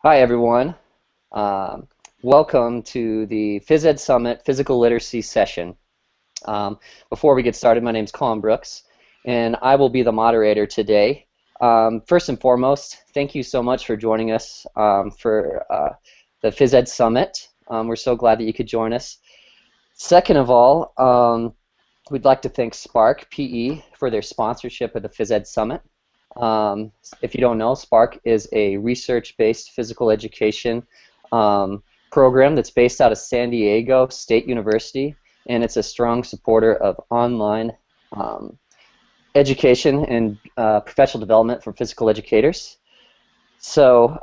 Hi, everyone. Um, Welcome to the Phys Ed Summit Physical Literacy session. Before we get started, my name is Collin Brooks, and I will be the moderator today. First and foremost, thank you so much for joining us for the Phys Ed Summit. We're so glad that you could join us. Second of all, we'd like to thank Spark PE for their sponsorship of the Phys Ed Summit. If you don't know, Spark is a research-based physical education program that's based out of San Diego State University, and it's a strong supporter of online education and professional development for physical educators. So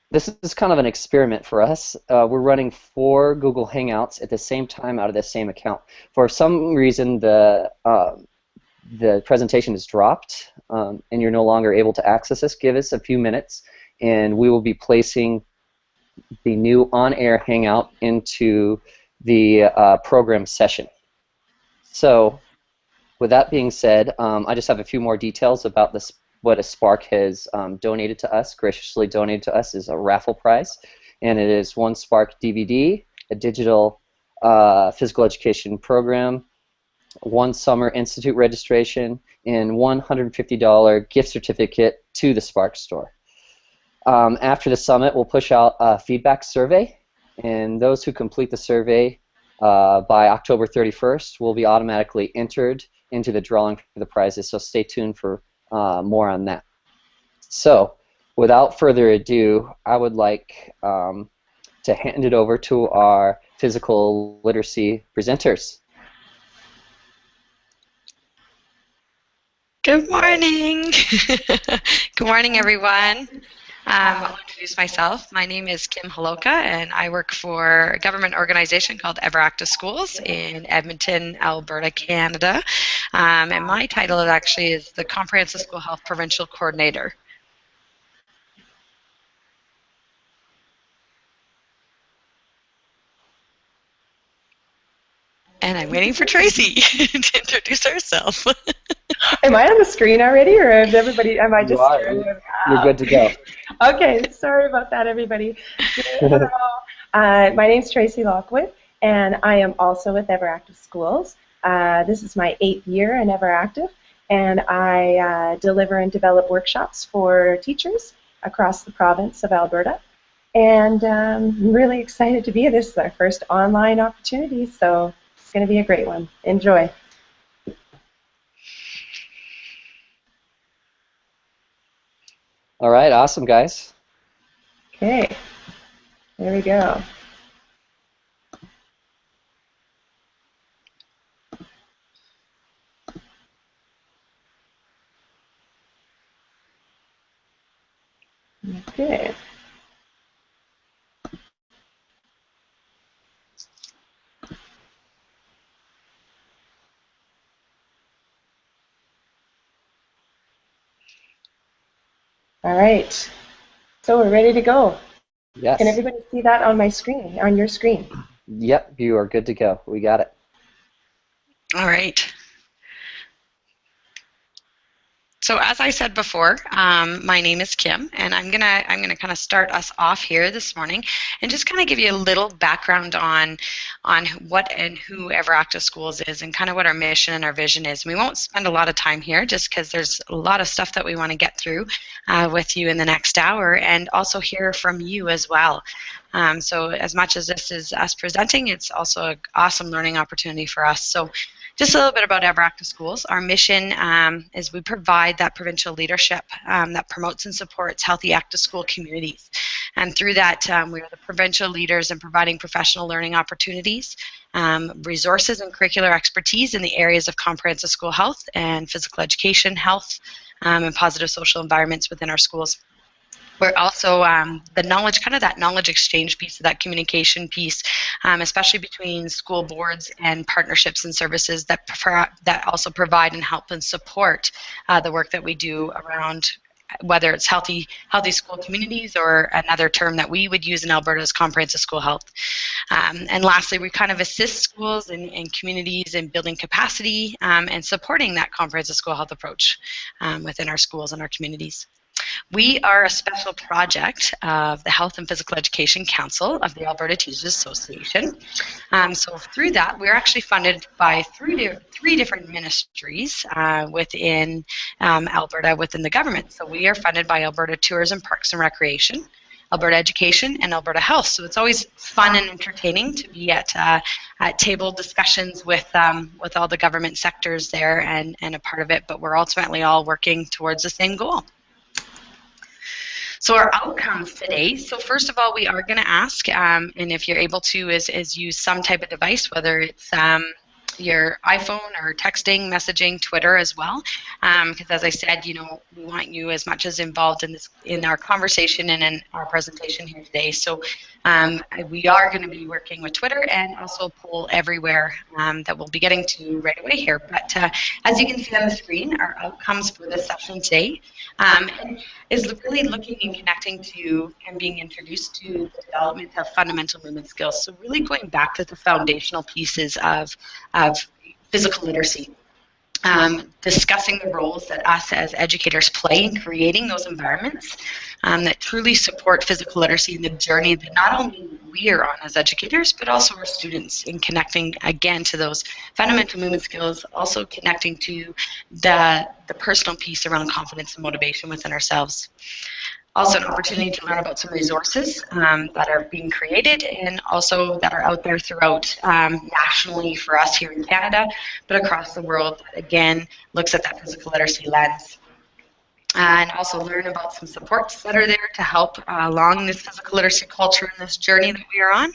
this is kind of an experiment for us. We're running 4 Google Hangouts at the same time out of the same account. For some reason, the presentation is dropped and you're no longer able to access this. Give us a few minutes and we will be placing the new on-air Hangout into the program session. So with that being said, I just have a few more details about this. What a Spark has donated to us, graciously donated to us, is a raffle prize, and it is 1 Spark DVD, a digital physical education program, 1 summer institute registration, and $150 gift certificate to the Spark store. After the summit, we'll push out a feedback survey, and those who complete the survey by October 31st will be automatically entered into the drawing for the prizes, so stay tuned for more on that. So, without further ado, I would like to hand it over to our physical literacy presenters. Good morning. Good morning, everyone. I'll introduce myself. My name is Kim Hlewka, and I work for a government organization called Ever Active Schools in Edmonton, Alberta, Canada. And my title actually is the Comprehensive School Health Provincial Coordinator. And I'm waiting for Tracy to introduce herself. Am I on the screen already, or is everybody? Am I just? You're good to go. Okay, sorry about that, everybody. Hello. My name's Tracy Lockwood, and I am also with Ever Active Schools. This is my 8th year in Ever Active, and I deliver and develop workshops for teachers across the province of Alberta. And I'm really excited to be here. This is our first online opportunity, so it's going to be a great one. Enjoy. All right, awesome, guys. Okay, there we go. Okay. All right, so we're ready to go. Yes. Can everybody see that on my screen, on your screen? Yep, you are good to go. We got it. All right. So as I said before, my name is Kim, and I'm gonna kind of start us off here this morning, and just kind of give you a little background on what and who Ever Active Schools is, and kind of what our mission and our vision is. We won't spend a lot of time here, just because there's a lot of stuff that we want to get through with you in the next hour, and also hear from you as well. So as much as this is us presenting, it's also an awesome learning opportunity for us. So just a little bit about Ever Active Schools. Our mission is we provide that provincial leadership that promotes and supports healthy active school communities. And through that, we are the provincial leaders in providing professional learning opportunities, resources and curricular expertise in the areas of comprehensive school health and physical education, health, and positive social environments within our schools. We're also the knowledge, kind of that knowledge exchange piece, of that communication piece, especially between school boards and partnerships and services that also provide and help and support the work that we do around, whether it's healthy school communities, or another term that we would use in Alberta is comprehensive school health. And lastly, we kind of assist schools and communities in building capacity and supporting that comprehensive school health approach within our schools and our communities. We are a special project of the Health and Physical Education Council of the Alberta Teachers Association. So through that, we're actually funded by three different ministries within Alberta, within the government. So we are funded by Alberta Tourism, Parks and Recreation, Alberta Education, and Alberta Health. So it's always fun and entertaining to be at table discussions with all the government sectors there and a part of it, but we're ultimately all working towards the same goal. So our outcomes today, so first of all, we are going to ask, and if you're able to, is use some type of device, whether it's your iPhone or texting, messaging, Twitter as well, because as I said, you know, we want you as much as involved in our conversation and in our presentation here today. So we are going to be working with Twitter and also a poll everywhere that we'll be getting to right away here. But as you can see on the screen, our outcomes for this session today is really looking and connecting to and being introduced to the development of fundamental movement skills. So really going back to the foundational pieces of physical literacy. Discussing the roles that us as educators play in creating those environments that truly support physical literacy in the journey that not only we are on as educators, but also our students in connecting again to those fundamental movement skills, also connecting to the personal piece around confidence and motivation within ourselves. Also an opportunity to learn about some resources that are being created and also that are out there throughout nationally for us here in Canada, but across the world that again looks at that physical literacy lens. And also learn about some supports that are there to help along this physical literacy culture and this journey that we are on,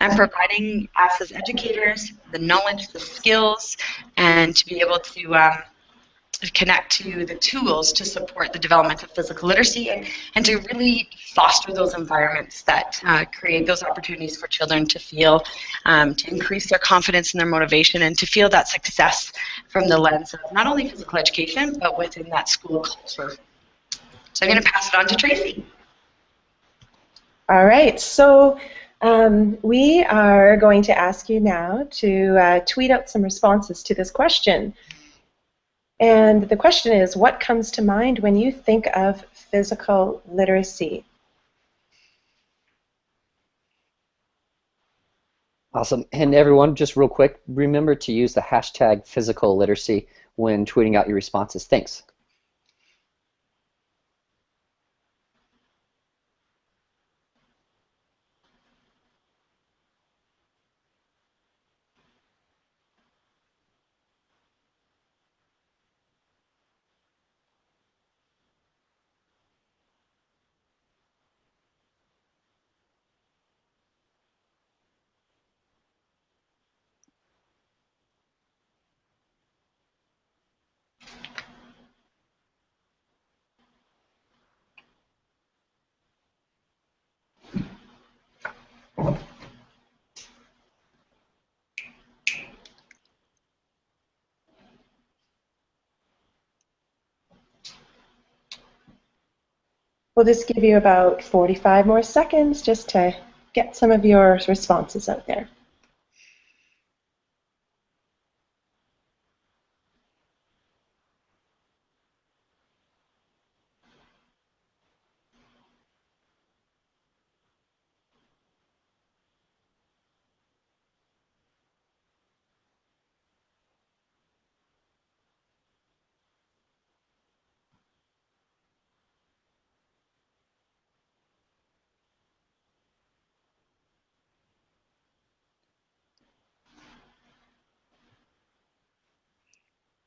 and providing us as educators the knowledge, the skills, and to be able to connect to the tools to support the development of physical literacy and to really foster those environments that create those opportunities for children to feel, to increase their confidence and their motivation and to feel that success from the lens of not only physical education, but within that school culture. So I'm going to pass it on to Tracy. All right, so we are going to ask you now to tweet out some responses to this question. And the question is, what comes to mind when you think of physical literacy? Awesome. And everyone, just real quick, remember to use the hashtag physical literacy when tweeting out your responses. Thanks. We'll just give you about 45 more seconds just to get some of your responses out there.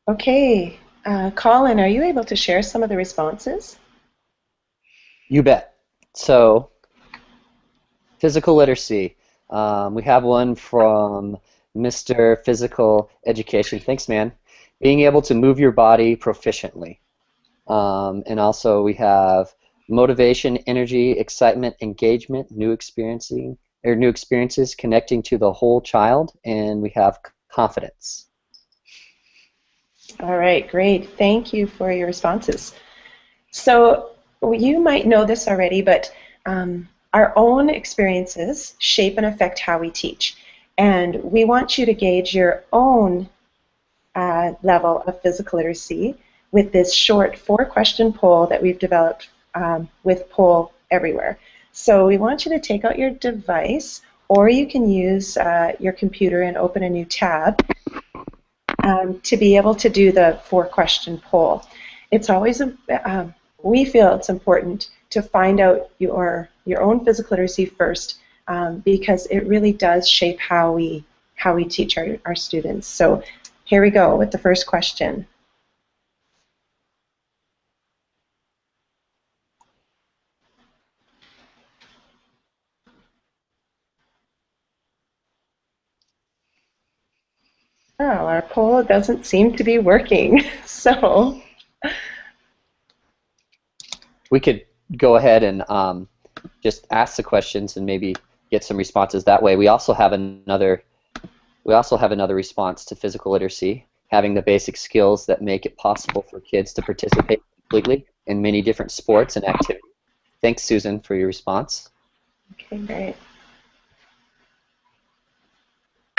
Okay, Collin, are you able to share some of the responses? You bet. So, physical literacy. We have one from Mr. Physical Education. Thanks, man. Being able to move your body proficiently. And also we have motivation, energy, excitement, engagement, new experiences, connecting to the whole child, and we have confidence. All right, great. Thank you for your responses. So you might know this already, but our own experiences shape and affect how we teach. And we want you to gauge your own level of physical literacy with this short 4-question poll that we've developed with poll everywhere. So we want you to take out your device, or you can use your computer and open a new tab to be able to do the 4-question poll. It's always, we feel it's important to find out your own physical literacy first, because it really does shape how we teach our students. So here we go with the first question. Oh, our poll doesn't seem to be working. So We could go ahead and just ask the questions and maybe get some responses that way. We also have another response to physical literacy, having the basic skills that make it possible for kids to participate completely in many different sports and activities. Thanks, Susan, for your response. okay, great.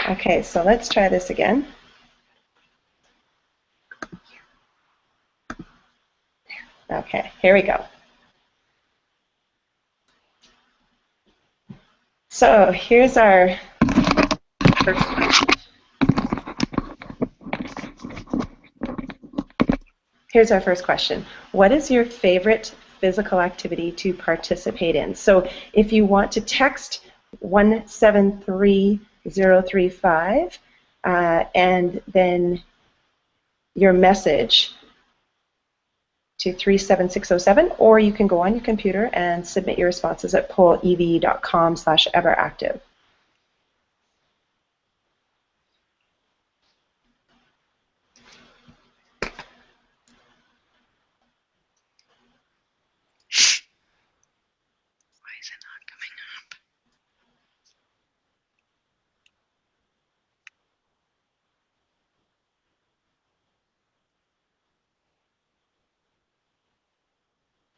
Okay, so let's try this again. Okay, here we go. So here's our first question. Here's our first question. What is your favorite physical activity to participate in? So if you want to text 173035 and then your message to 37607, or you can go on your computer and submit your responses at pollev.com/everactive. Why is it not coming up?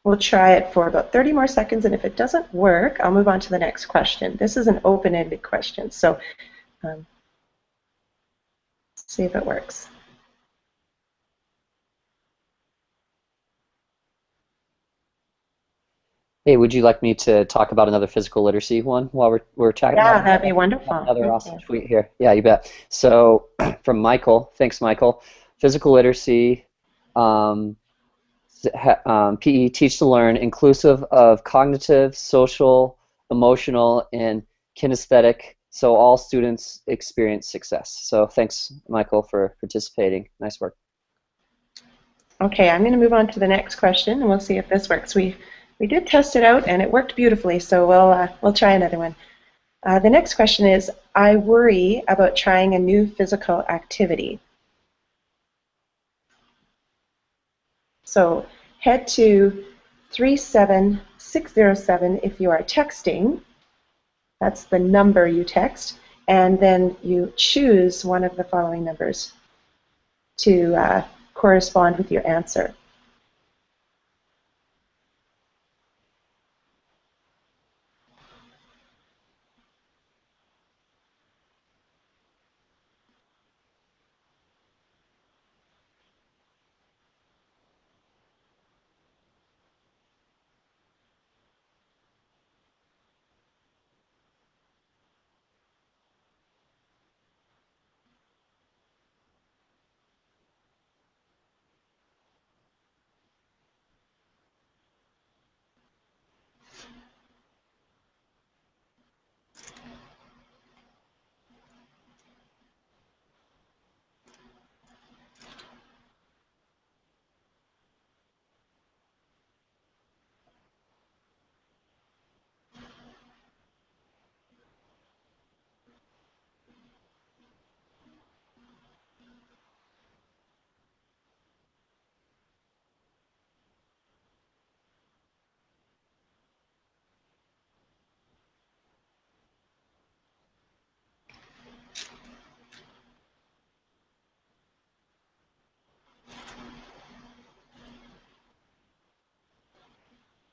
We'll try it for about 30 more seconds, and if it doesn't work, I'll move on to the next question. This is an open-ended question, so see if it works. Hey, would you like me to talk about another physical literacy one while we're chatting? Yeah, that'd be wonderful. Another awesome tweet here. Yeah, you bet. So from Michael, thanks, Michael. Physical literacy, PE, teach to learn, inclusive of cognitive, social, emotional, and kinesthetic, so all students experience success. So thanks, Michael, for participating. Nice work. Okay, I'm going to move on to the next question, and we'll see if this works. We did test it out, and it worked beautifully, so we'll try another one. The next question is, I worry about trying a new physical activity. So head to 37607 if you are texting. That's the number you text, and then you choose one of the following numbers to correspond with your answer.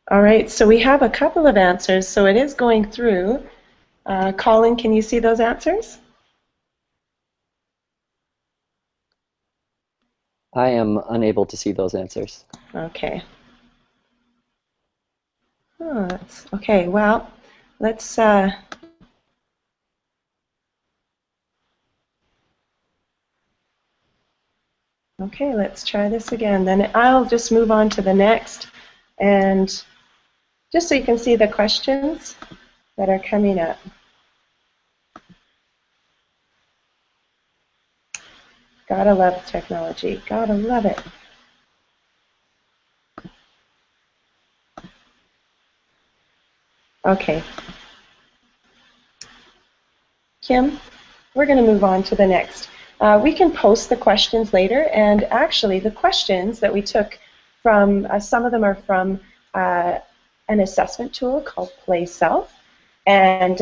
All right, so we have a couple of answers, so it is going through. Collin, can you see those answers? I am unable to see those answers. Okay. Oh, okay, well, let's okay, let's try this again. Then I'll just move on to the next, and just so you can see the questions that are coming up. Gotta love technology. Gotta love it. Okay. Kim, we're going to move on to the next. We can post the questions later, and actually the questions that we took from, some of them are from an assessment tool called PlaySelf, and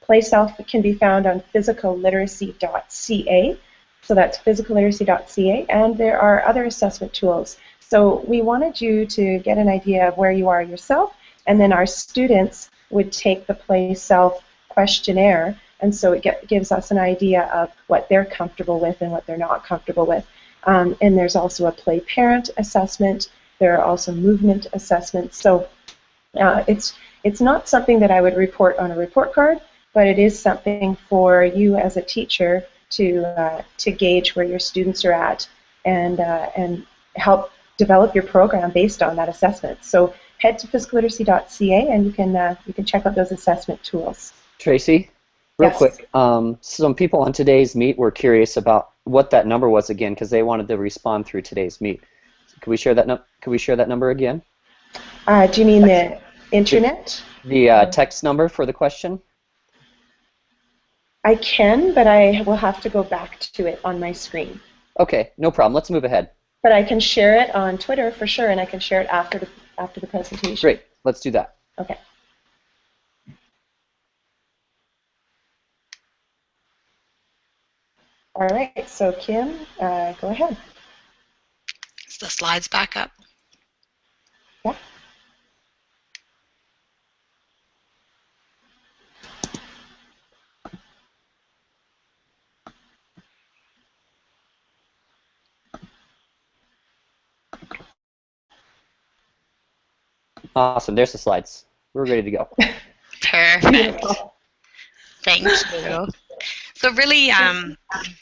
PlaySelf can be found on physicalliteracy.ca, so that's physicalliteracy.ca, and there are other assessment tools. So we wanted you to get an idea of where you are yourself, and then our students would take the PlaySelf questionnaire, and so it gives us an idea of what they're comfortable with and what they're not comfortable with. And there's also a play parent assessment. There are also movement assessments. So it's not something that I would report on a report card, but it is something for you as a teacher to gauge where your students are at and help develop your program based on that assessment. So head to physicalliteracy.ca and you can check out those assessment tools. Tracy, real Yes. quick, some people on today's meet were curious about what that number was again because they wanted to respond through today's meet. So could we share that? Could we share that number again? Do you mean the internet? The text number for the question? I can, but I will have to go back to it on my screen. Okay, no problem. Let's move ahead. But I can share it on Twitter for sure, and I can share it after the presentation. Great. Let's do that. Okay. All right. So Kim, go ahead. Is the slides back up? Yeah. Awesome. There's the slides. We're ready to go. Perfect. Thank you. So really,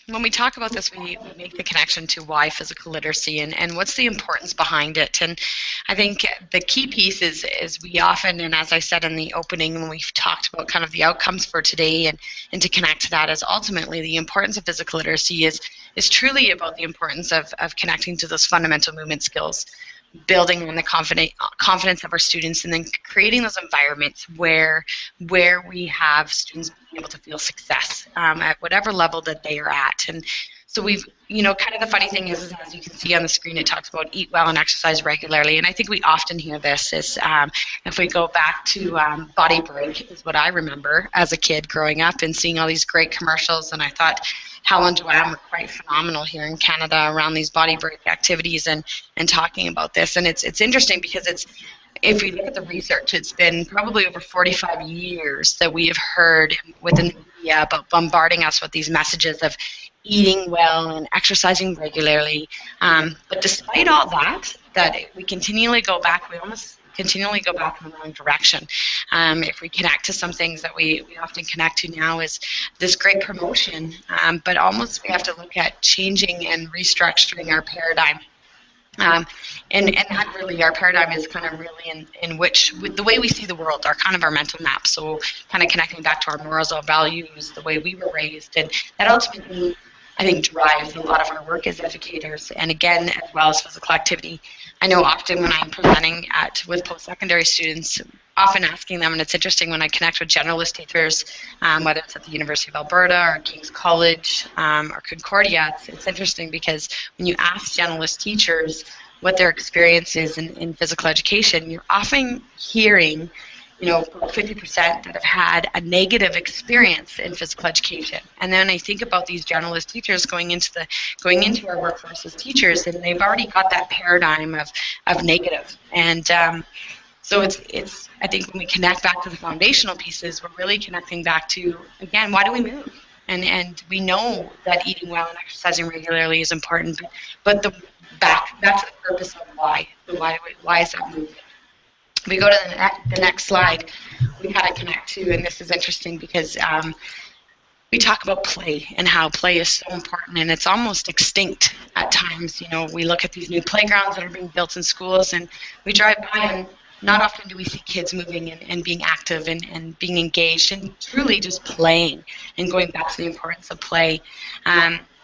when we talk about this, we make the connection to why physical literacy and what's the importance behind it. And I think the key piece is we often, and as I said in the opening when we've talked about kind of the outcomes for today and to connect to that, is ultimately the importance of physical literacy is truly about the importance of connecting to those fundamental movement skills, building on the confidence of our students, and then creating those environments where we have students being able to feel success at whatever level that they are at. And so we've, kind of the funny thing is as you can see on the screen, it talks about eat well and exercise regularly. And I think we often hear this is, if we go back to Body Break is what I remember as a kid growing up and seeing all these great commercials. And I thought Hal and Joanne were quite phenomenal here in Canada around these body break activities and talking about this. And it's interesting because if we look at the research, it's been probably over 45 years that we have heard within the media about bombarding us with these messages of eating well and exercising regularly. But despite all that we continually go back, we almost continually go back in the wrong direction. If we connect to some things that we often connect to now is this great promotion, but almost we have to look at changing and restructuring our paradigm. And that really, our paradigm is kind of really in which, with the way we see the world, our mental map. So kind of connecting back to our morals, our values, the way we were raised, and that ultimately, I think, drives a lot of our work as educators, and again, as well as physical activity. I know often when I'm presenting with post-secondary students, often asking them, and it's interesting when I connect with generalist teachers, whether it's at the University of Alberta or King's College or Concordia, it's interesting because when you ask generalist teachers what their experience is in physical education, you're often hearing 50% that have had a negative experience in physical education. And then I think about these generalist teachers going into our workforce as teachers, and they've already got that paradigm of negative. And so it's I think when we connect back to the foundational pieces, we're really connecting back to, again, why do we move? And we know that eating well and exercising regularly is important, but back to the purpose of why. Why is that movement? we go to the next slide, we kind of connect to, and this is interesting because we talk about play and how play is so important, and it's almost extinct at times. You know, we look at these new playgrounds that are being built in schools, and we drive by, and not often do we see kids moving and being active and being engaged and truly just playing and going back to the importance of play.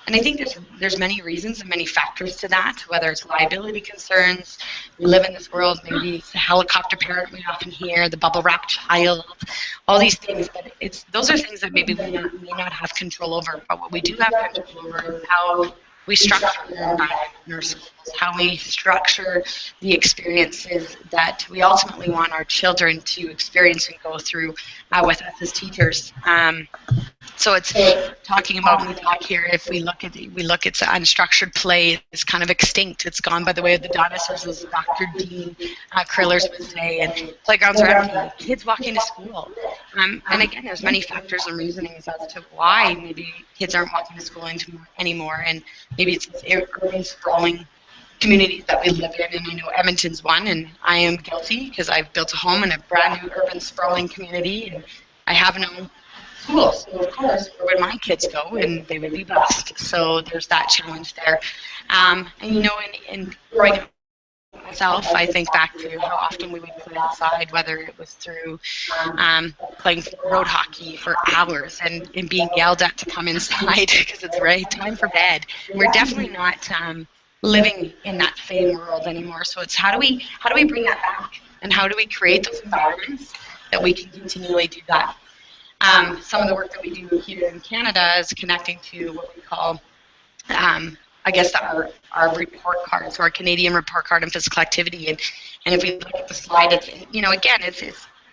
And I think there's many reasons and many factors to that, whether it's liability concerns, we live in this world, maybe it's the helicopter parent we often hear, the bubble wrap child, all these things, but those are things that maybe we may not have control over, but what we do have control over is how we structure the environment in our schools, how we structure the experiences that we ultimately want our children to experience and go through with us as teachers. So it's talking about, when we talk here, if we look at unstructured play, it's kind of extinct. It's gone by the way of the dinosaurs, as Dr. Dean Krillers would say, and playgrounds are empty, kids walking to school. And again, there's many factors and reasonings as to why maybe kids aren't walking to school anymore, and maybe it's urban sprawling communities that we live in, and I know Edmonton's one, and I am guilty because I've built a home in a brand new urban sprawling community, and I have no school. So of course, where would my kids go? And they would be bused. So there's that challenge there. And you know, in growing up myself, I think back to how often we would play outside, whether it was through playing road hockey for hours and being yelled at to come inside because it's right time for bed. We're definitely not living in that same world anymore. So it's how do we bring that back, and how do we create those environments that we can continually do that. Some of the work that we do here in Canada is connecting to what we call, I guess, our report card, so our Canadian report card on physical activity. And if we look at the slide, it's, you know, again,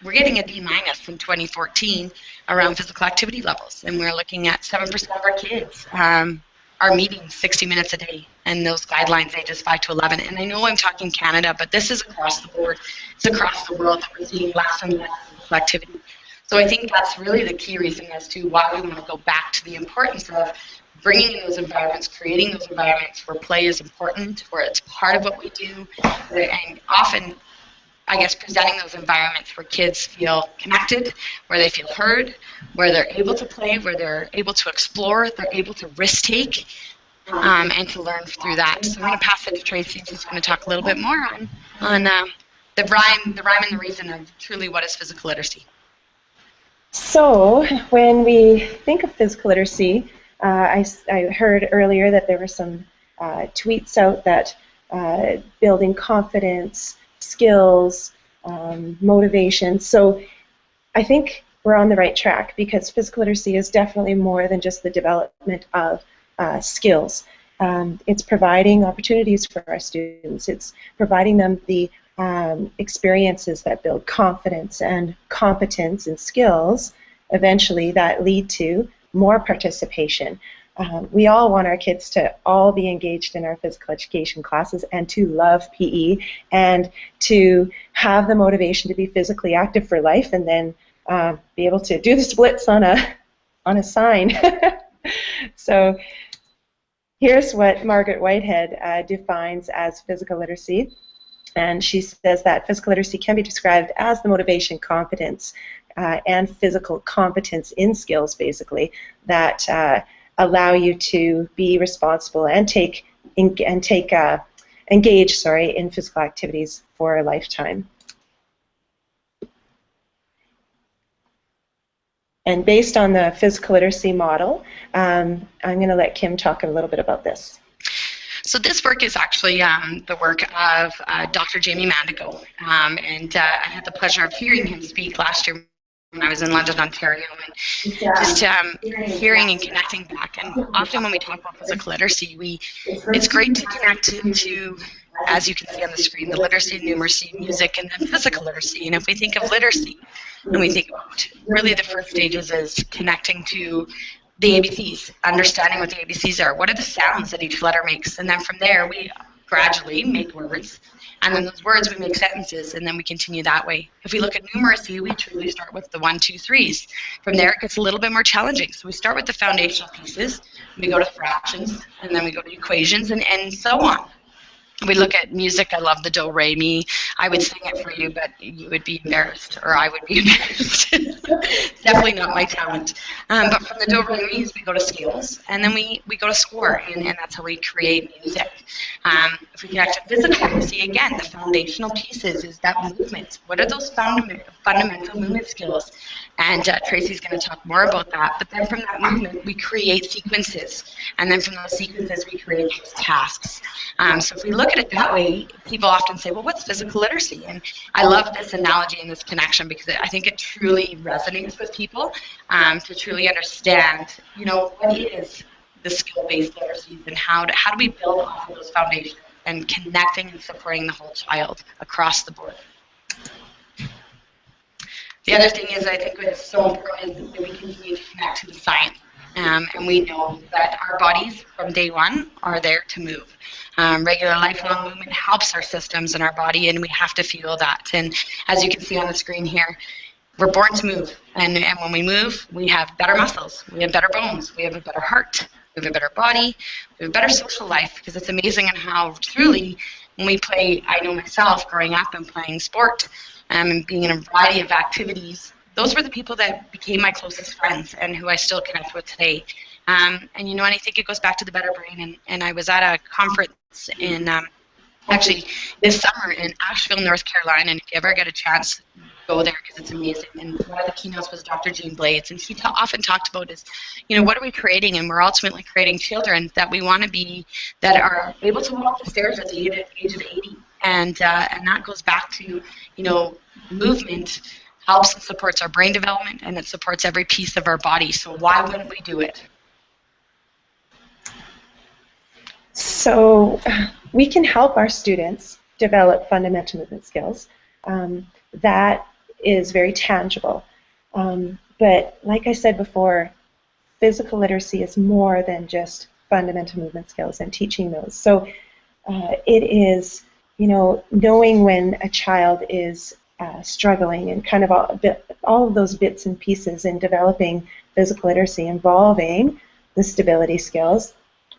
we're getting a D- in 2014 around physical activity levels, and we're looking at 7% of our kids are meeting 60 minutes a day, and those guidelines ages 5 to 11. And I know I'm talking Canada, but this is across the board. It's across the world that we're seeing less and less physical activity. So I think that's really the key reason as to why we want to go back to the importance of bringing in those environments, creating those environments where play is important, where it's part of what we do, and often, I guess, presenting those environments where kids feel connected, where they feel heard, where they're able to play, where they're able to explore, they're able to risk take, and to learn through that. So I'm going to pass it to Tracy, who's going to talk a little bit more on the rhyme and the reason of truly what is physical literacy. So when we think of physical literacy, I heard earlier that there were some tweets out that building confidence, skills, motivation. So I think we're on the right track, because physical literacy is definitely more than just the development of skills. It's providing opportunities for our students. It's providing them the experiences that build confidence and competence and skills, eventually, that lead to more participation. We all want our kids to all be engaged in our physical education classes and to love PE and to have the motivation to be physically active for life, and then be able to do the splits on a sign. So here's what Margaret Whitehead defines as physical literacy. And she says that physical literacy can be described as the motivation, competence, and physical competence in skills, basically, that allow you to be responsible and engage in physical activities for a lifetime. And based on the physical literacy model, I'm going to let Kim talk a little bit about this. So this work is actually the work of Dr. Jamie Mandigo, and I had the pleasure of hearing him speak last year when I was in London, Ontario, and just hearing and connecting back. And often when we talk about physical literacy, it's great to connect to, as you can see on the screen, the literacy, numeracy, music, and then physical literacy. And if we think of literacy, and we think about really the first stages is connecting to the ABCs, understanding what the ABCs are. What are the sounds that each letter makes? And then from there, we gradually make words. And then those words, we make sentences, and then we continue that way. If we look at numeracy, we truly start with the 1, 2, 3s. From there, it gets a little bit more challenging. So we start with the foundational pieces, we go to fractions, and then we go to equations, and so on. We look at music. I love the do re mi. I would sing it for you, but you would be embarrassed, or I would be embarrassed. Definitely not my talent. But from the do re mi's, we go to scales, and then we go to score, and that's how we create music. If we connect to physical literacy, again, the foundational pieces is that movement. What are those fundamental movement skills? And Tracy's going to talk more about that. But then from that movement, we create sequences, and then from those sequences, we create tasks. So if we look at it that way, people often say, well, what's physical literacy? And I love this analogy and this connection because I think it truly resonates with people to truly understand, what is the skill-based literacies and how do we build off of those foundations and connecting and supporting the whole child across the board. The other thing is, I think what's so important is that we continue to connect to the science. And we know that our bodies from day one are there to move. Regular lifelong movement helps our systems and our body, and we have to feel that. And as you can see on the screen here, we're born to move. And when we move, we have better muscles, we have better bones, we have a better heart, we have a better body, we have a better social life, because it's amazing in how truly when we play, I know myself growing up and playing sport and being in a variety of activities, those were the people that became my closest friends and who I still connect with today. And I think it goes back to the better brain. And I was at a conference in actually this summer in Asheville, North Carolina. And if you ever get a chance, go there because it's amazing. And one of the keynotes was Dr. Jean Blades, and she often talked about is, what are we creating? And we're ultimately creating children that we want to be, that are able to walk the stairs at the age of 80. And that goes back to, movement helps and supports our brain development, and it supports every piece of our body. So why wouldn't we do it? So we can help our students develop fundamental movement skills. That is very tangible. But like I said before, physical literacy is more than just fundamental movement skills and teaching those. So it is, knowing when a child is struggling and kind of all of those bits and pieces in developing physical literacy involving the stability skills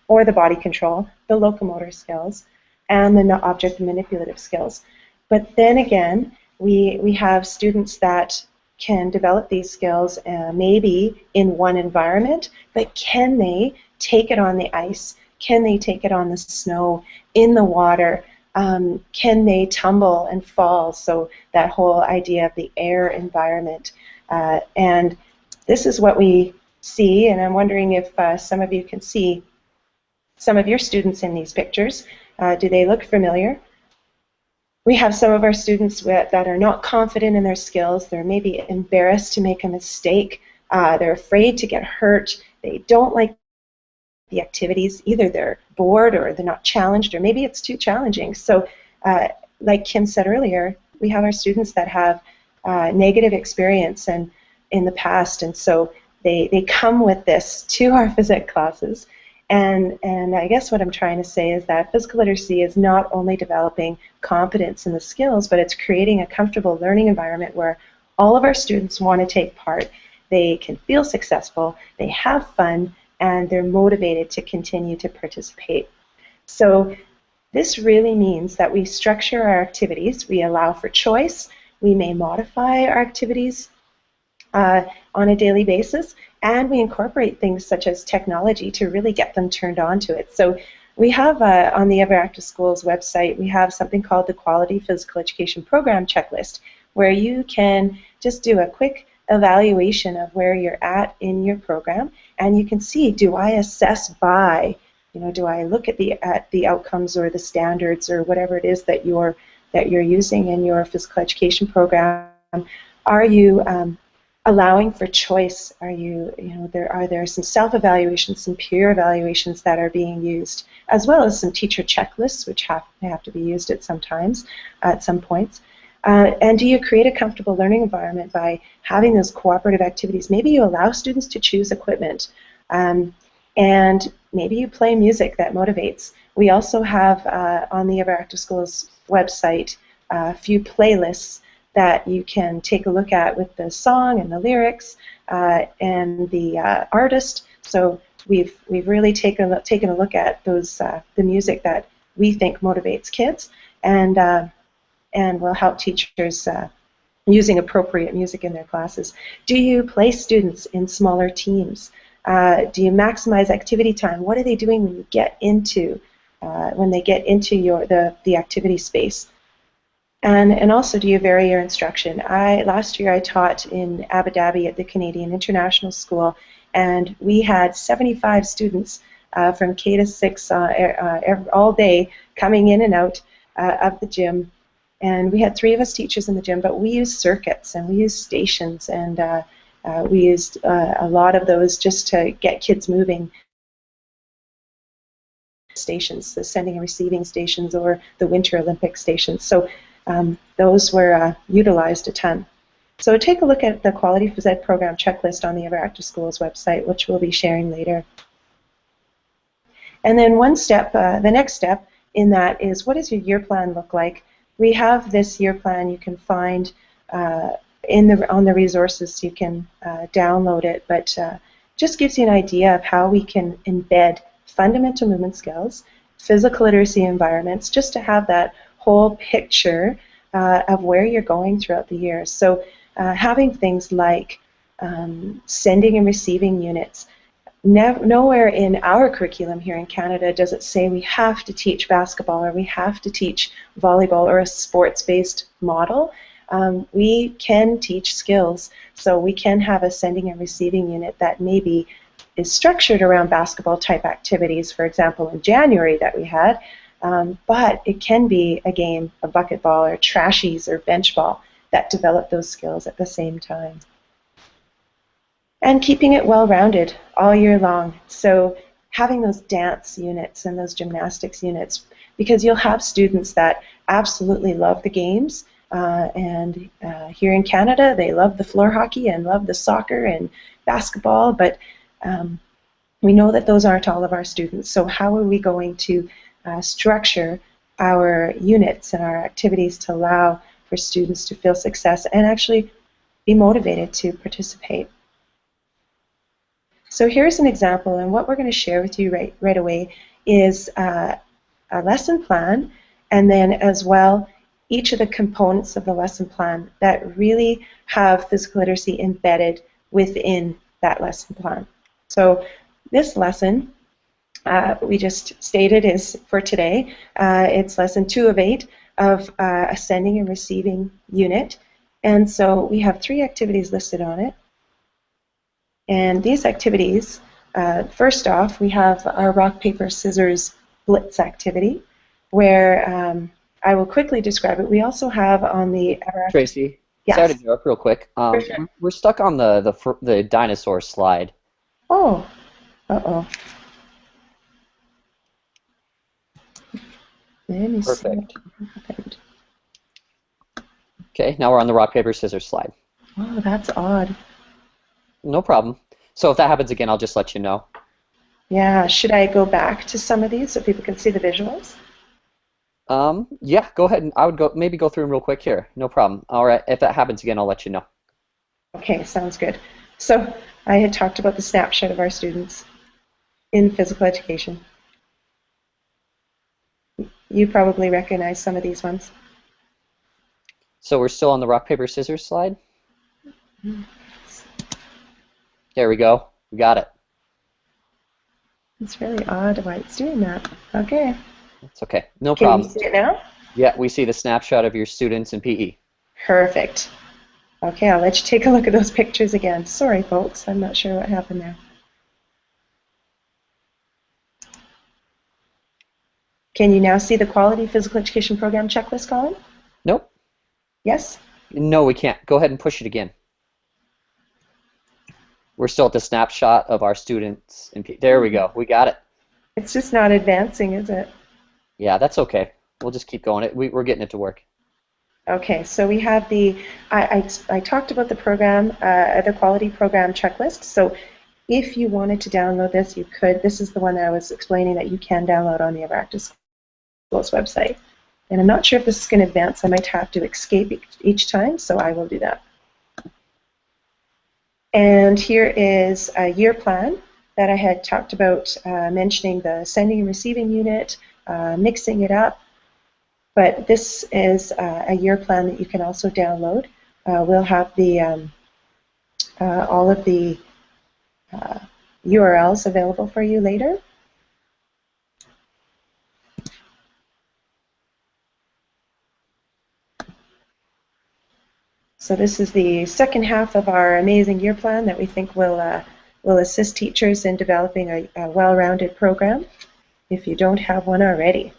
or the body control, the locomotor skills, and the object manipulative skills. But then again, we have students that can develop these skills maybe in one environment, but can they take it on the ice? Can they take it on the snow, in the water? Can they tumble and fall? So that whole idea of the air environment. And this is what we see, and I'm wondering if some of you can see some of your students in these pictures. Do they look familiar? We have some of our students that are not confident in their skills. They're maybe embarrassed to make a mistake. They're afraid to get hurt. They don't like the activities. Either they're bored or they're not challenged, or maybe it's too challenging. So like Kim said earlier, we have our students that have negative experience in the past, and so they come with this to our physics classes. And I guess what I'm trying to say is that physical literacy is not only developing competence in the skills, but it's creating a comfortable learning environment where all of our students want to take part. They can feel successful, they have fun, and they're motivated to continue to participate. So this really means that we structure our activities, we allow for choice, we may modify our activities on a daily basis, and we incorporate things such as technology to really get them turned on to it. So we have on the Everactive Schools website, we have something called the Quality Physical Education Program Checklist, where you can just do a quick evaluation of where you're at in your program, and you can see, do I assess by, do I look at the outcomes or the standards or whatever it is that you're using in your physical education program? Are you allowing for choice? Are there some self-evaluations, some peer evaluations that are being used, as well as some teacher checklists, which have to be used at some points. And do you create a comfortable learning environment by having those cooperative activities? Maybe you allow students to choose equipment, and maybe you play music that motivates. We also have on the Everactive Schools website a few playlists that you can take a look at with the song and the lyrics and the artist. So we've really taken a look at those the music that we think motivates kids, and will help teachers using appropriate music in their classes. Do you place students in smaller teams? Do you maximize activity time? What are they doing when you get into when they get into the activity space? And also, do you vary your instruction? Last year I taught in Abu Dhabi at the Canadian International School, and we had 75 students from K to 6 all day coming in and out of the gym. And we had 3 of us teachers in the gym, but we used circuits and we used stations, and we used a lot of those just to get kids moving. Stations, the sending and receiving stations, or the Winter Olympic stations. So those were utilized a ton. So take a look at the Quality Phys Ed program checklist on the Ever Active Schools website, which we'll be sharing later. And then the next step in that is, what does your year plan look like? We have this year plan you can find on the resources. You can download it, but just gives you an idea of how we can embed fundamental movement skills, physical literacy environments, just to have that whole picture of where you're going throughout the year. So having things like sending and receiving units. Nowhere in our curriculum here in Canada does it say we have to teach basketball or we have to teach volleyball or a sports-based model. We can teach skills, so we can have a sending and receiving unit that maybe is structured around basketball-type activities, for example, in January that we had, but it can be a game of bucket ball or trashies or bench ball that develop those skills at the same time. And keeping it well-rounded all year long. So having those dance units and those gymnastics units, because you'll have students that absolutely love the games, and here in Canada they love the floor hockey and love the soccer and basketball, but we know that those aren't all of our students. So how are we going to structure our units and our activities to allow for students to feel success and actually be motivated to participate? So here's an example, and what we're going to share with you right away is a lesson plan, and then as well each of the components of the lesson plan that really have physical literacy embedded within that lesson plan. So this lesson, we just stated, is for today. It's lesson 2 of 8 of a sending and receiving unit, and so we have 3 activities listed on it. And these activities, first off, we have our rock, paper, scissors blitz activity, where I will quickly describe it. We also have on the Tracy, yes. Sorry to interrupt real quick. Sure. We're stuck on the dinosaur slide. Oh, uh-oh. Let me Perfect. see what happened. Okay, now we're on the rock, paper, scissors slide. Oh, that's odd. No problem. So if that happens again, I'll just let you know. Yeah, should I go back to some of these so people can see the visuals? Yeah, go ahead, and I would maybe go through them real quick here. No problem. All right, if that happens again, I'll let you know. Okay, sounds good. So I had talked about the snapshot of our students in physical education. You probably recognize some of these ones. So we're still on the rock, paper, scissors slide? There we go. We got it. It's really odd why it's doing that. Okay. It's okay. No Can problem. you see it now? Yeah, we see the snapshot of your students in PE. Perfect. Okay, I'll let you take a look at those pictures again. Sorry, folks. I'm not sure what happened there. Can you now see the Quality Physical Education Program checklist, Collin? Nope. Yes? No, we can't. Go ahead and push it again. We're still at the snapshot of our students in PE. There we go. We got it. It's just not advancing, is it? Yeah, that's okay. We'll just keep going. We're getting it to work. Okay, so we have the, I talked about the program, the quality program checklist. So if you wanted to download this, you could. This is the one that I was explaining that you can download on the Ever Active Schools website. And I'm not sure if this is going to advance. I might have to escape each time, so I will do that. And here is a year plan that I had talked about, mentioning the sending and receiving unit, mixing it up. But this is a year plan that you can also download. We'll have the all of the URLs available for you later. So this is the second half of our amazing year plan that we think will assist teachers in developing a well-rounded program if you don't have one already.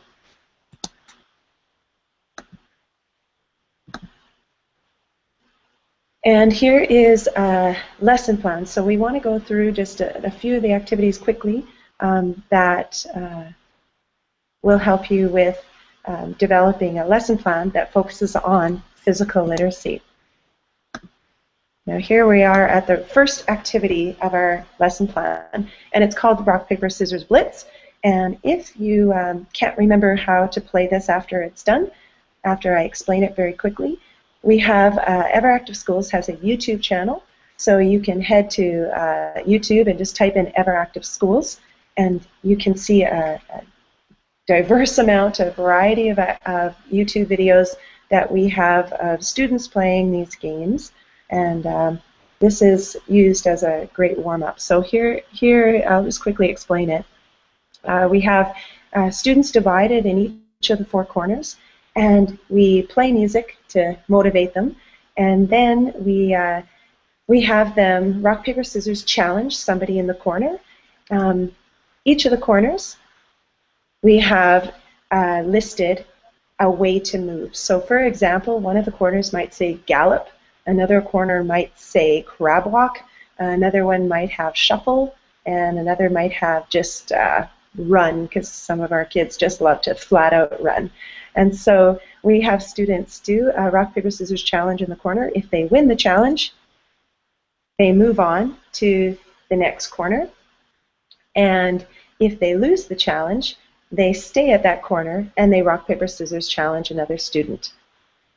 And here is a lesson plan. So we want to go through just a few of the activities quickly that will help you with developing a lesson plan that focuses on physical literacy. Now here we are at the first activity of our lesson plan, and it's called Rock, Paper, Scissors, Blitz. And if you can't remember how to play this after it's done, after I explain it very quickly, we have Everactive Schools has a YouTube channel, so you can head to YouTube and just type in Everactive Schools, and you can see a diverse amount, a variety of YouTube videos that we have of students playing these games. And this is used as a great warm-up. So here I'll just quickly explain it. We have students divided in each of the four corners, and we play music to motivate them. And then we have them rock, paper, scissors challenge somebody in the corner. Each of the corners, we have listed a way to move. So for example, one of the corners might say gallop. Another corner might say crab walk, another one might have shuffle, and another might have just run, because some of our kids just love to flat out run. And so we have students do a rock, paper, scissors challenge in the corner. If they win the challenge, they move on to the next corner. And if they lose the challenge, they stay at that corner and they rock, paper, scissors challenge another student.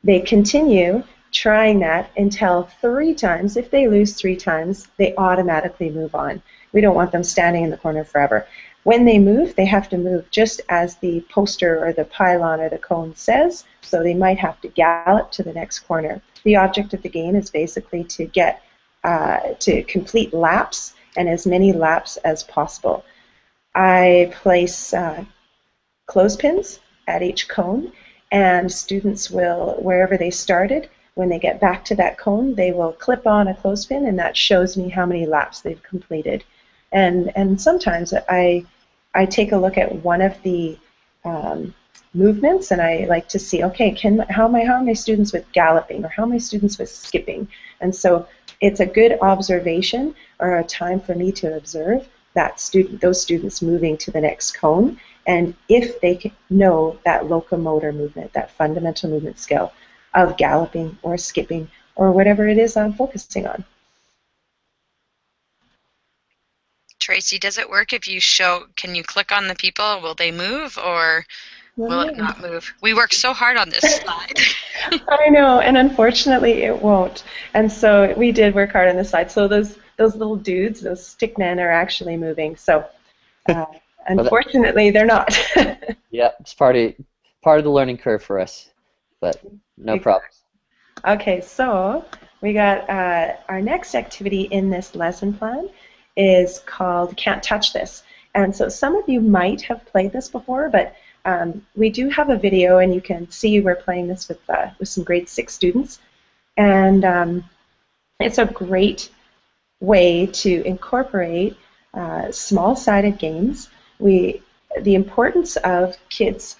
They continue trying that until 3 times. If they lose 3 times, they automatically move on. We don't want them standing in the corner forever. When they move, they have to move just as the poster or the pylon or the cone says, so they might have to gallop to the next corner. The object of the game is basically to get to complete laps, and as many laps as possible. I place clothespins at each cone, and students will, wherever they started, when they get back to that cone, they will clip on a clothespin, and that shows me how many laps they've completed. And sometimes I take a look at one of the movements, and I like to see, okay, how many students with galloping, or how many students with skipping? And so it's a good observation, or a time for me to observe those students moving to the next cone, and if they know that locomotor movement, that fundamental movement skill of galloping or skipping or whatever it is I'm focusing on. Tracy, does it work if you can you click on the people? Will they move, or will it not move? We worked so hard on this slide. I know, and unfortunately it won't. And so we did work hard on this slide. So those little dudes, those stick men, are actually moving. So unfortunately they're not. Yeah, it's part of the learning curve for us, but no problem. Okay, so we got our next activity in this lesson plan is called Can't Touch This. And so some of you might have played this before, but we do have a video, and you can see we're playing this with some grade 6 students. And it's a great way to incorporate small-sided games. The importance of kids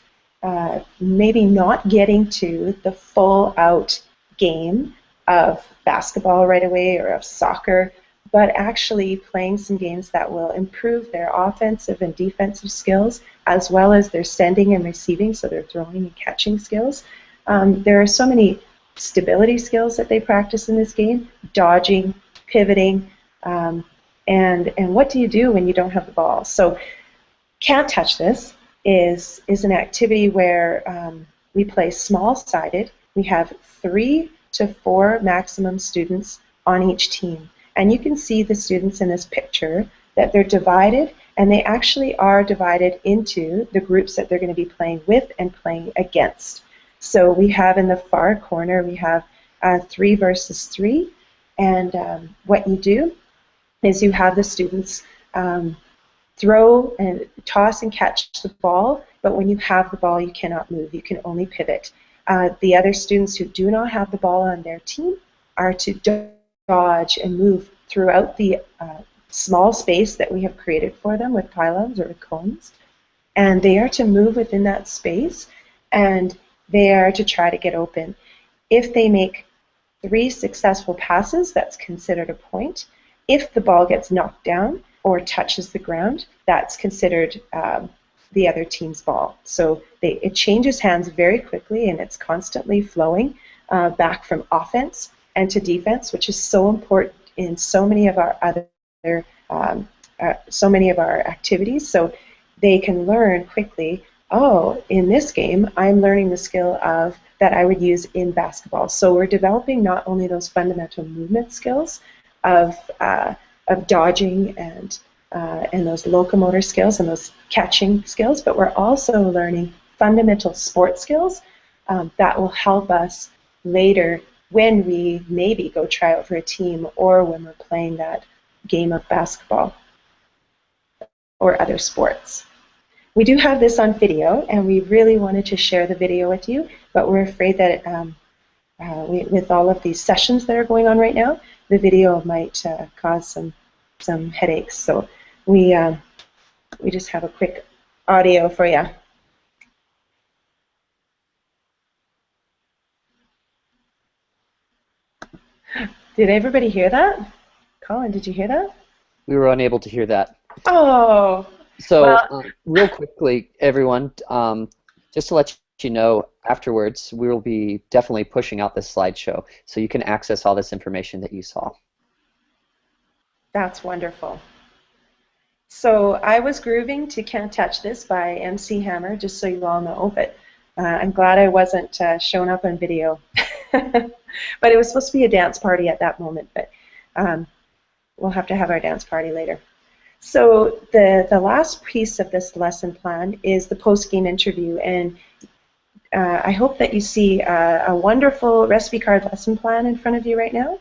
maybe not getting to the full-out game of basketball right away, or of soccer, but actually playing some games that will improve their offensive and defensive skills, as well as their sending and receiving, so their throwing and catching skills. There are so many stability skills that they practice in this game: dodging, pivoting, and what do you do when you don't have the ball? So Can't Touch This is an activity where we play small-sided. We have 3 to 4 maximum students on each team. And you can see the students in this picture that they're divided, And they actually are divided into the groups that they're going to be playing with and playing against. So we have in the far corner, we have 3 versus 3. And what you do is you have the students throw and toss and catch the ball, but when you have the ball, you cannot move. You can only pivot. The other students who do not have the ball on their team are to dodge and move throughout the small space that we have created for them with pylons or with cones. And they are to move within that space, and they are to try to get open. If they make 3 successful passes, that's considered a point. If the ball gets knocked down or touches the ground, that's considered the other team's ball. So it changes hands very quickly, and it's constantly flowing back from offense and to defense, which is so important in so many of our other activities. So they can learn quickly, oh, in this game, I'm learning the skill of that I would use in basketball. So we're developing not only those fundamental movement skills of dodging and those locomotor skills and those catching skills, but we're also learning fundamental sport skills that will help us later when we maybe go try out for a team or when we're playing that game of basketball or other sports. We do have this on video, and we really wanted to share the video with you, but we're afraid that with all of these sessions that are going on right now, the video might cause some headaches. So we just have a quick audio for you. Did everybody hear that? Collin, did you hear that? We were unable to hear that. Oh. So well, real quickly, everyone, just to let you know, afterwards we will be definitely pushing out this slideshow so you can access all this information that you saw. That's wonderful. So I was grooving to Can't Touch This by MC Hammer, just so you all know, but I'm glad I wasn't shown up on video. But it was supposed to be a dance party at that moment, but we'll have to have our dance party later. So the last piece of this lesson plan is the post-game interview, and I hope that you see a wonderful recipe card lesson plan in front of you right now.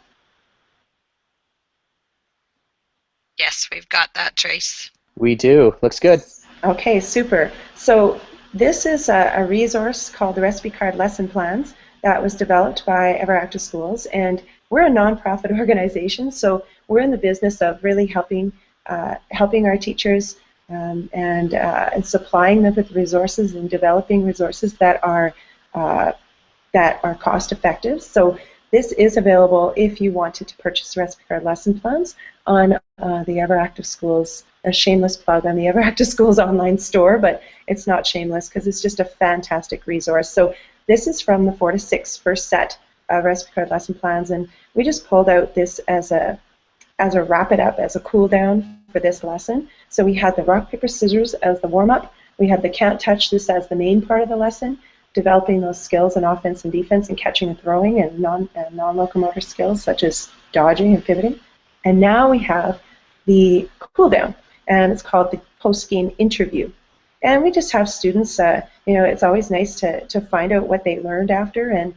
Yes, we've got that, Trace. We do. Looks good. Okay, super. So this is a resource called the Recipe Card Lesson Plans that was developed by Everactive Schools, and we're a nonprofit organization, so we're in the business of really helping our teachers and supplying them with resources and developing resources that are cost effective. So this is available if you wanted to purchase recipe card lesson plans on the Everactive Schools, a shameless plug on the Everactive Schools online store, but it's not shameless because it's just a fantastic resource. So this is from the 4 to 6 first set of recipe card lesson plans, and we just pulled out this as a wrap it up, as a cool down for this lesson. So we had the rock, paper, scissors as the warm-up. We had the Can't Touch This as the main part of the lesson, developing those skills in offense and defense and catching and throwing and non-locomotor skills such as dodging and pivoting. And now we have the cool down, and it's called the post-game interview. And we just have students, it's always nice to find out what they learned after, and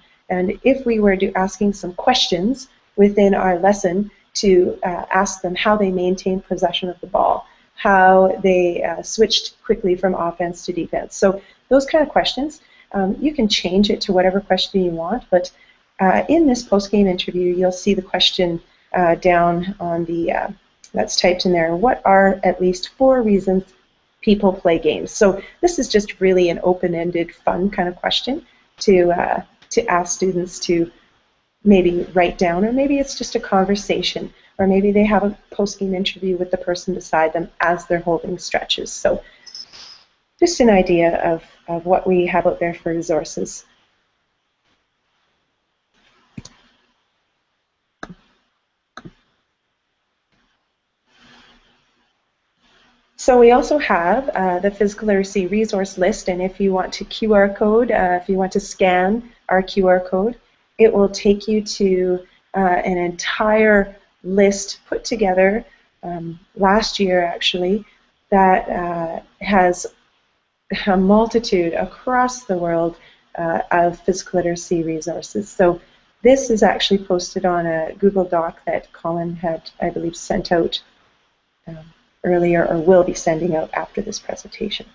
if we were asking some questions within our lesson, to ask them how they maintained possession of the ball, how they switched quickly from offense to defense. So those kind of questions, you can change it to whatever question you want, but in this post-game interview, you'll see the question down on the, that's typed in there, what are at least 4 reasons people play games? So this is just really an open-ended, fun kind of question to ask students to maybe write down, or maybe it's just a conversation, or maybe they have a post-game interview with the person beside them as they're holding stretches. So just an idea of what we have out there for resources. So we also have the physical literacy resource list, and if you want to QR code, if you want to scan our QR code, it will take you to an entire list put together last year, actually, that has a multitude across the world of physical literacy resources. So this is actually posted on a Google Doc that Collin had, I believe, sent out earlier, or will be sending out after this presentation.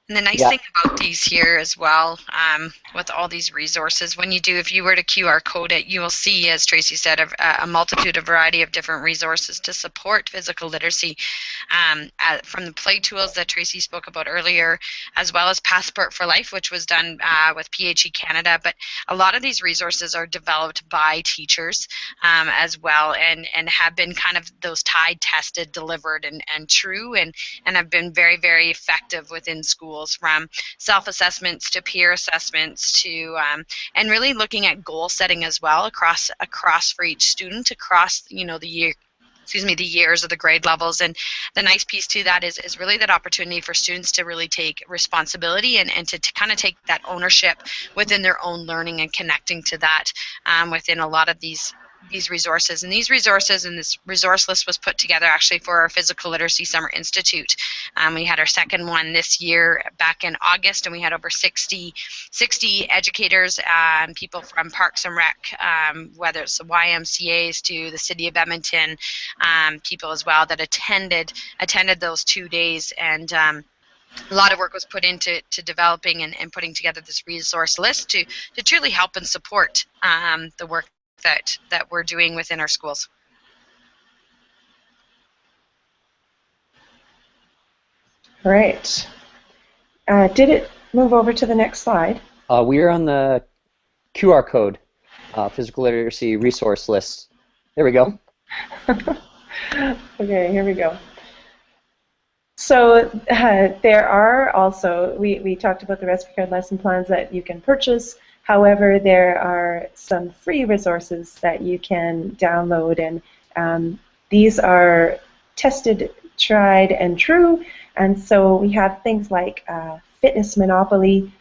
And the nice thing about these here as well, with all these resources, when you do, if you were to QR code it, you will see, as Tracy said, a multitude, a variety of different resources to support physical literacy, from the play tools that Tracy spoke about earlier, as well as Passport for Life, which was done with PHE Canada. But a lot of these resources are developed by teachers as well, and have been kind of those tied, tested, delivered, and true, and have been very, very effective within schools, from self-assessments to peer assessments to and really looking at goal setting as well across for each student across the year, the years or the grade levels. And the nice piece to that is really that opportunity for students to really take responsibility and to kind of take that ownership within their own learning and connecting to that within a lot of these resources. And these resources and this resource list was put together actually for our Physical Literacy Summer Institute. We had our second one this year back in August, and we had over 60 educators, people from Parks and Rec, whether it's the YMCAs to the City of Edmonton, people as well that attended those 2 days. And a lot of work was put into developing and putting together this resource list to truly help and support the work that we're doing within our schools. All right. Did it move over to the next slide? We are on the QR code, physical literacy resource list. There we go. Okay, here we go. So there are also, we talked about the recipe card lesson plans that you can purchase. However, there are some free resources that you can download, and these are tested, tried, and true. And so we have things like Fitness Monopoly.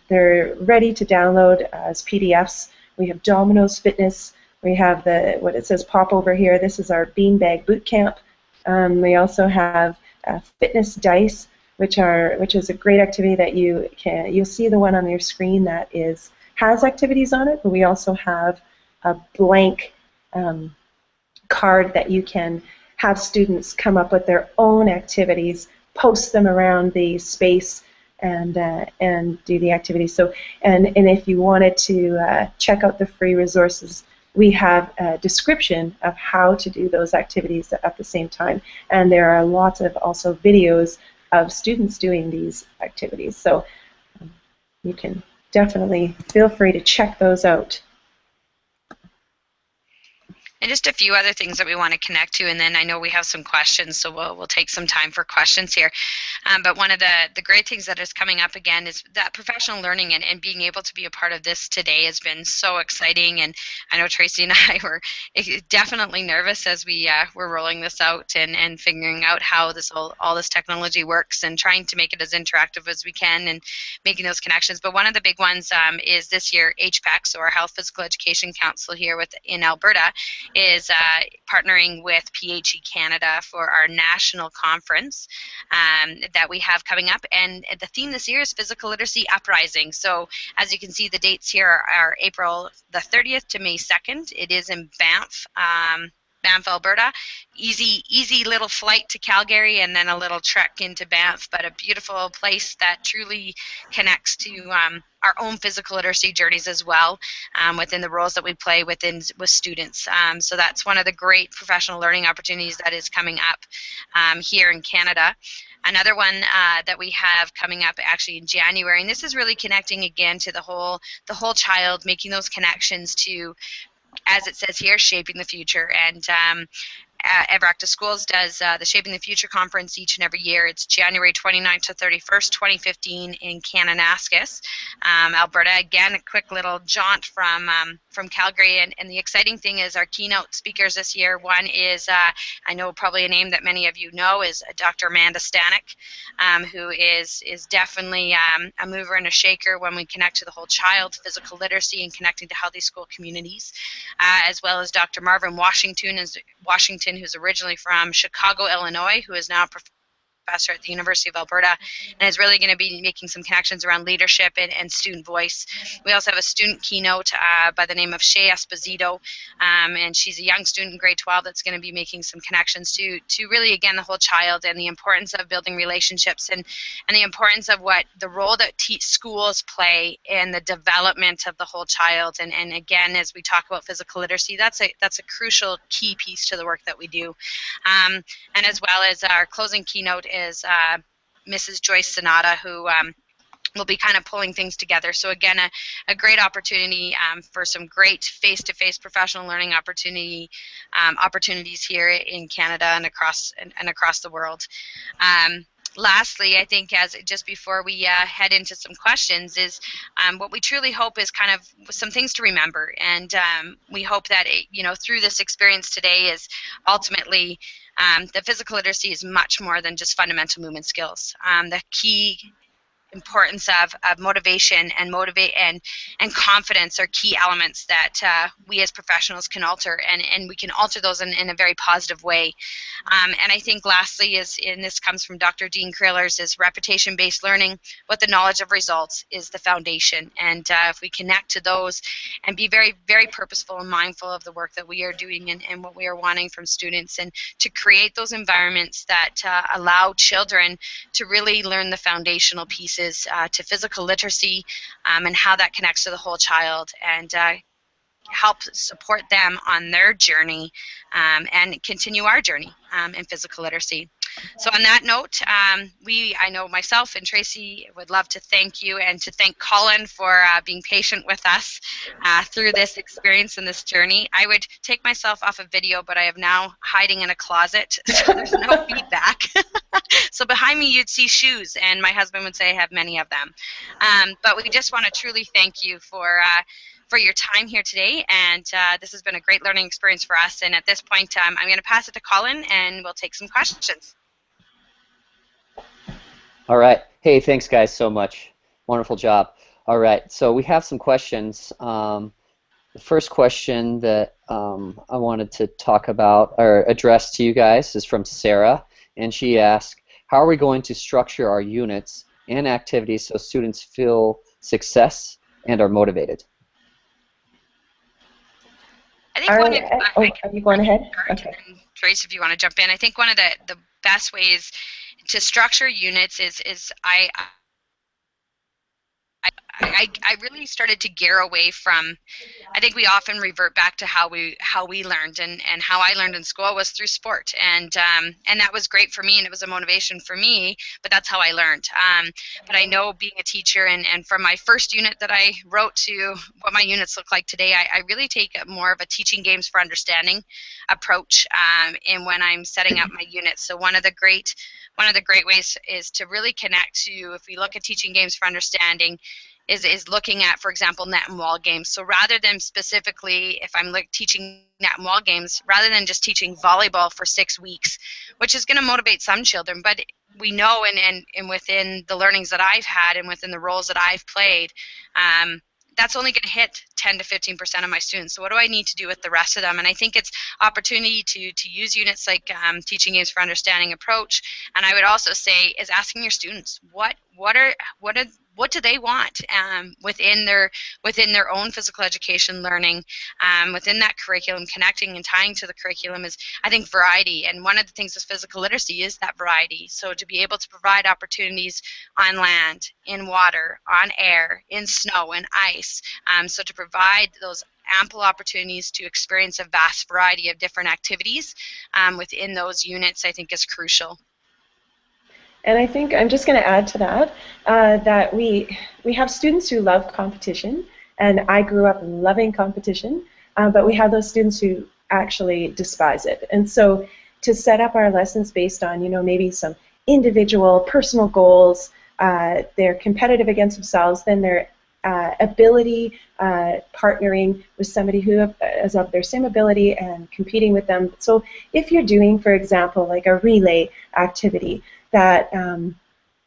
They're ready to download as PDFs. We have Domino's Fitness. We have what it says pop over here. This is our Beanbag Bootcamp. We also have Fitness Dice, which is a great activity that you'll see the one on your screen that has activities on it, but we also have a blank card that you can have students come up with their own activities, post them around the space, and do the activities. So, and if you wanted to check out the free resources, we have a description of how to do those activities at the same time, and there are lots of also videos of students doing these activities. So you can definitely feel free to check those out. And just a few other things that we want to connect to, and then I know we have some questions, so we'll take some time for questions here. But one of the great things that is coming up again is that professional learning, and being able to be a part of this today has been so exciting. And I know Tracy and I were definitely nervous as we were rolling this out and figuring out how all this technology works, and trying to make it as interactive as we can and making those connections. But one of the big ones is this year HPEC, so our Health Physical Education Council here in Alberta, is partnering with PHE Canada for our national conference that we have coming up. And the theme this year is Physical Literacy Uprising. So as you can see, the dates here are April the 30th to May 2nd. It is in Banff. Banff, Alberta. Easy little flight to Calgary and then a little trek into Banff, but a beautiful place that truly connects to our own physical literacy journeys as well, within the roles that we play with students. So that's one of the great professional learning opportunities that is coming up here in Canada. Another one that we have coming up actually in January, and this is really connecting again to the whole child, making those connections to, as it says here, shaping the future. And Ever Active Schools does the Shaping the Future conference each and every year. It's January 29th to 31st, 2015 in Kananaskis, Alberta. Again, a quick little jaunt from Calgary. And the exciting thing is our keynote speakers this year. One is, I know probably a name that many of you know, is Dr. Amanda Stanek, who is definitely a mover and a shaker when we connect to the whole child, physical literacy, and connecting to healthy school communities, as well as Dr. Marvin Washington, who's originally from Chicago, Illinois, who is now a professor at the University of Alberta, and is really going to be making some connections around leadership and student voice. We also have a student keynote by the name of Shay Esposito, and she's a young student in grade 12 that's going to be making some connections to really, again, the whole child and the importance of building relationships and the importance of what the role that schools play in the development of the whole child. And again, as we talk about physical literacy, that's a crucial key piece to the work that we do. And as well as our closing keynote is Mrs. Joyce Sonata, who we'll be kind of pulling things together. So again, a great opportunity for some great face-to-face professional learning opportunities here in Canada and across the world. Lastly, I think just before we head into some questions is what we truly hope is kind of some things to remember, and we hope that through this experience today is ultimately that physical literacy is much more than just fundamental movement skills. The key importance of motivation and confidence are key elements that we as professionals can alter, and we can alter those in a very positive way. And I think lastly and this comes from Dr. Dean Krillers, is repetition-based learning with the knowledge of results is the foundation. And if we connect to those and be very, very purposeful and mindful of the work that we are doing and what we are wanting from students, and to create those environments that allow children to really learn the foundational pieces to physical literacy and how that connects to the whole child, and help support them on their journey and continue our journey in physical literacy. So on that note, I know myself and Tracy would love to thank you and to thank Collin for being patient with us through this experience and this journey. I would take myself off of video, but I am now hiding in a closet, so there's no feedback. So behind me you'd see shoes, and my husband would say I have many of them. But we just want to truly thank you for your time here today, and this has been a great learning experience for us. And at this point, I'm going to pass it to Collin, and we'll take some questions. All right. Hey, thanks guys so much. Wonderful job. All right, so we have some questions. The first question that I wanted to talk about or address to you guys is from Sarah, and she asked, how are we going to structure our units and activities so students feel success and are motivated? I think are you going ahead? Okay. Trace, if you want to jump in. I think one of the best ways to structure units is I really started to gear away from, I think we often revert back to how we learned, and how I learned in school was through sport, and that was great for me, and it was a motivation for me, but that's how I learned. But I know, being a teacher, and from my first unit that I wrote to what my units look like today, I really take more of a teaching games for understanding approach in when I'm setting up my units. So one of the great ways is to really connect to, if we look at teaching games for understanding, is looking at, for example, net and wall games. So rather than specifically, if I'm teaching net and wall games, rather than just teaching volleyball for 6 weeks, which is going to motivate some children, but we know, and within the learnings that I've had and within the roles that I've played, that's only going to hit 10 to 15% of my students. So what do I need to do with the rest of them? And I think it's opportunity to use units like teaching games for understanding approach. And I would also say is asking your students what do they want within their own physical education learning, within that curriculum, connecting and tying to the curriculum is, I think, variety. And one of the things with physical literacy is that variety. So to be able to provide opportunities on land, in water, on air, in snow and ice, so to provide those ample opportunities to experience a vast variety of different activities within those units, I think, is crucial. And I think I'm just going to add to that that we have students who love competition, and I grew up loving competition, but we have those students who actually despise it. And so to set up our lessons based on, maybe some individual personal goals, they're competitive against themselves, then their ability partnering with somebody who is of their same ability and competing with them. So if you're doing, for example, like a relay activity, that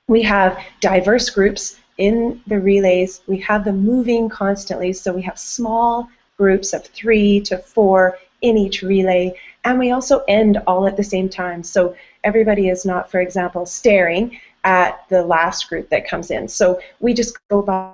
we have diverse groups in the relays, we have them moving constantly, so we have small groups of 3 to 4 in each relay, and we also end all at the same time. So everybody is not, for example, staring at the last group that comes in. So we just go by.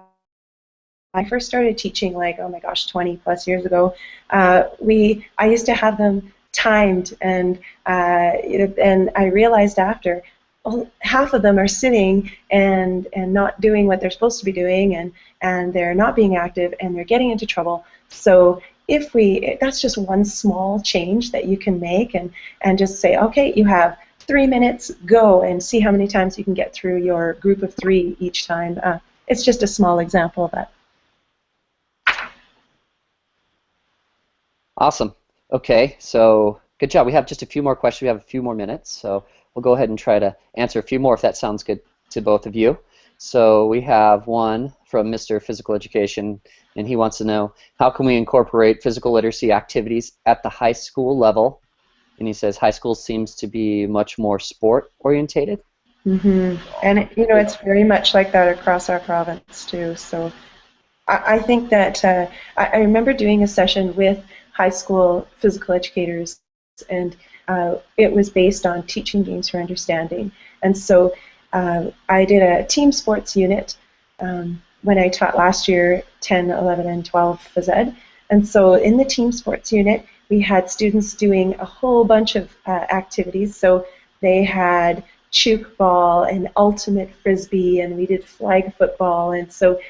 I first started teaching, like, oh my gosh, 20 plus years ago. I used to have them timed, and I realized after, well, half of them are sitting and not doing what they're supposed to be doing, and they're not being active, and they're getting into trouble. So that's just one small change that you can make, and just say, okay, you have 3 minutes, go, and see how many times you can get through your group of 3 each time. It's just a small example of that. Awesome. Okay, so good job. We have just a few more questions. We have a few more minutes, so we'll go ahead and try to answer a few more if that sounds good to both of you. So we have one from Mr. Physical Education, and he wants to know, how can we incorporate physical literacy activities at the high school level? And he says high school seems to be much more sport-orientated. Mm-hmm. And it's very much like that across our province too. So I think that I remember doing a session with high school physical educators, and it was based on teaching games for understanding. And so I did a team sports unit when I taught last year 10, 11, and 12 phys ed. And so in the team sports unit, we had students doing a whole bunch of activities. So they had chook ball and ultimate frisbee, and we did flag football, and so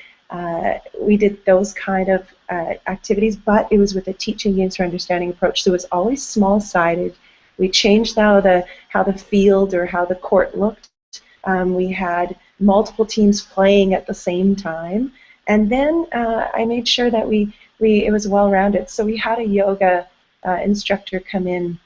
we did those kind of activities, but it was with a teaching games for understanding approach. So it was always small-sided. We changed how the field or how the court looked. We had multiple teams playing at the same time, and then I made sure that it was well-rounded. So we had a yoga instructor come in.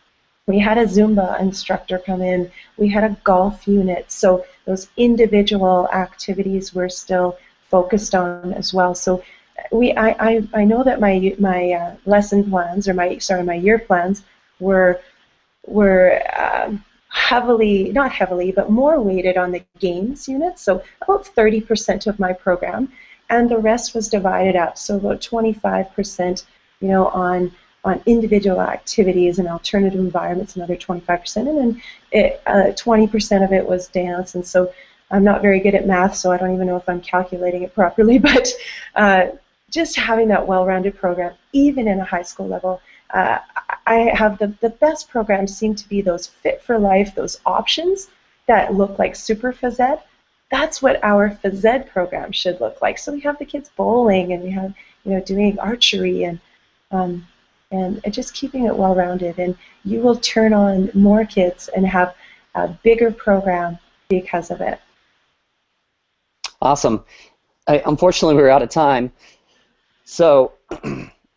We had a Zumba instructor come in. We had a golf unit. So those individual activities were still focused on as well. So I know that my lesson plans, or my year plans were heavily, not heavily, but more weighted on the games unit. So about 30% of my program, and the rest was divided up. So about 25%, on individual activities and alternative environments, another 25%, and then 20% of it was dance. And so I'm not very good at math, so I don't even know if I'm calculating it properly, but just having that well-rounded program, even in a high school level, I have the best programs seem to be those fit for life, those options that look like super phys ed. That's what our phys ed program should look like. So we have the kids bowling, and we have doing archery, and just keeping it well-rounded, and you will turn on more kids and have a bigger program because of it. Awesome. Unfortunately, we're out of time. So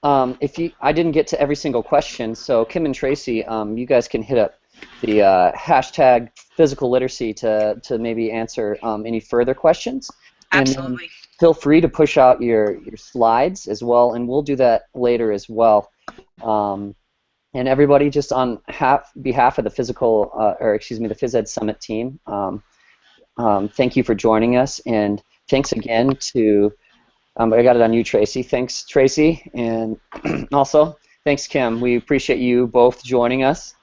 I didn't get to every single question, so Kim and Tracy, you guys can hit up the hashtag physical literacy to maybe answer any further questions. Absolutely. And feel free to push out your slides as well, and we'll do that later as well. And everybody, just on behalf of the the Phys Ed Summit team, thank you for joining us, and thanks again to, I got it on you, Tracy. Thanks, Tracy, and also thanks, Kim. We appreciate you both joining us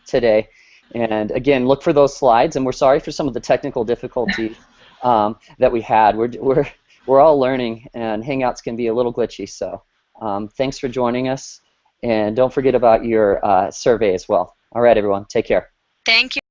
today. And again, look for those slides, and we're sorry for some of the technical difficulties that we had. We're all learning, and Hangouts can be a little glitchy, so thanks for joining us, and don't forget about your survey as well. All right, everyone, take care. Thank you.